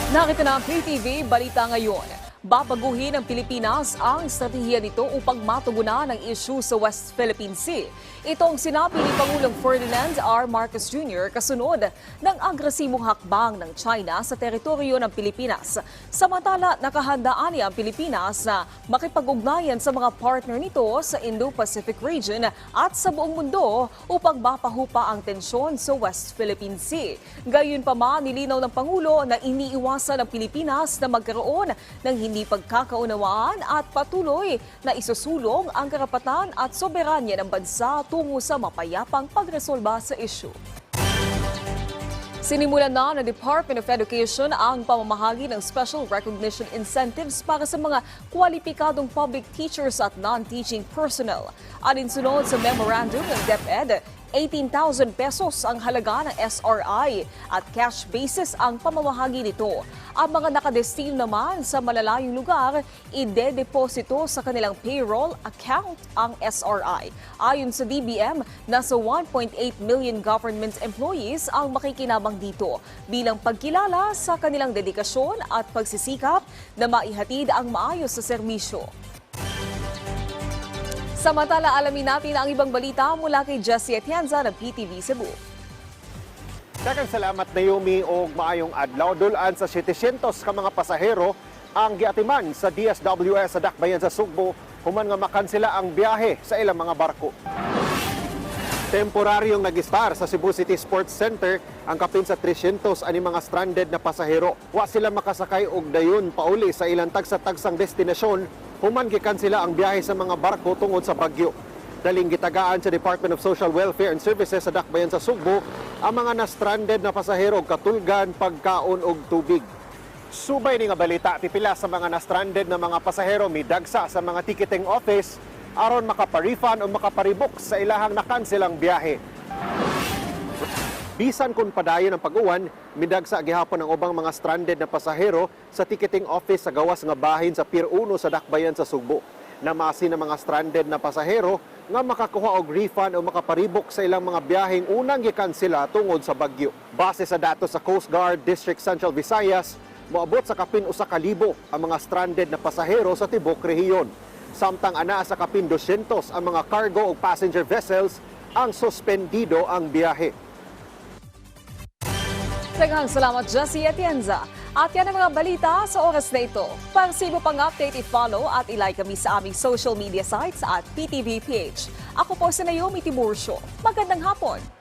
Nakita ng PTV Balita Ngayon. Babaguhin ng Pilipinas ang estratehiya nito upang matugunan ang issue sa West Philippine Sea. Ito ang sinabi ni Pangulong Ferdinand R. Marcos Jr. kasunod ng agresibong hakbang ng China sa teritoryo ng Pilipinas. Samantala, nakahandaan niya ang Pilipinas na makipag-ugnayan sa mga partner nito sa Indo-Pacific region at sa buong mundo upang mapahupa ang tensyon sa West Philippine Sea. Gayunpaman, nilinaw ng Pangulo na iniiwasan ng Pilipinas na magkaroon ng hindi pagkakaunawaan at patuloy na isusulong ang karapatan at soberanya ng bansa tungo sa mapayapang pagresolba sa issue. Sinimulan na ng Department of Education ang pamamahagi ng Special Recognition Incentives para sa mga kwalipikadong public teachers at non-teaching personnel. Alinsunod sa memorandum ng DepEd, 18,000 pesos ang halaga ng SRI at cash basis ang pamamahagi nito. Ang mga nakadestino naman sa malalayong lugar, ide-deposito sa kanilang payroll account ang SRI. Ayon sa DBM, nasa 1.8 million government employees ang makikinabang dito bilang pagkilala sa kanilang dedikasyon at pagsisikap na maihatid ang maayos sa serbisyo. Samantala, alamin natin ang ibang balita mula kay Jessie Atienza ng PTV Cebu. Daghang salamat Naomi og maayong adlaw. Dulaan sa 700 ka mga pasahero ang giatiman sa DSWS sa Dakbayan sa Sugbo human nga makansela ang biyahe sa ilang mga barko. Temporaryong nag-star sa Cebu City Sports Center ang kapin sa 300 ani mga stranded na pasahero. Wa sila makasakay og dayon pauli sa ilang tagsa-tagsang destinasyon human gikansela ang biyahe sa mga barko tungod sa bagyo. Daling gitagaan sa Department of Social Welfare and Services sa Dakbayan sa Sugbo ang mga na-stranded na pasahero katulgan, pagkaon og tubig. Subay ni nga balita, pipila sa mga na-stranded na mga pasahero midagsa sa mga ticketing office aron makapa-refund o makaparibook sa ilahang nakanselang biyahe. Bisan kung padayon ang pag-uwan, midagsa gihapon ang ubang mga stranded na pasahero sa ticketing office sa gawas nga bahin sa Pier 1 sa Dakbayan sa Sugbo. Namasin ang mga stranded na pasahero nga makakuha og refund o makaparibok sa ilang mga biyaheng unang gikansela tungod sa bagyo. Base sa datos sa Coast Guard District Central Visayas, moabot sa kapin 1,000 ang mga stranded na pasahero sa tibok rehiyon. Samtang ana sa kapin 200 ang mga cargo o passenger vessels ang suspendido ang biyahe. Daghang salamat, Jessie Atienza. At yan ang mga balita sa oras na ito. Para sa iba pang update, i-follow at i-like kami sa aming social media sites at PTVPH. Ako po si Naomi Tiburcio. Magandang hapon.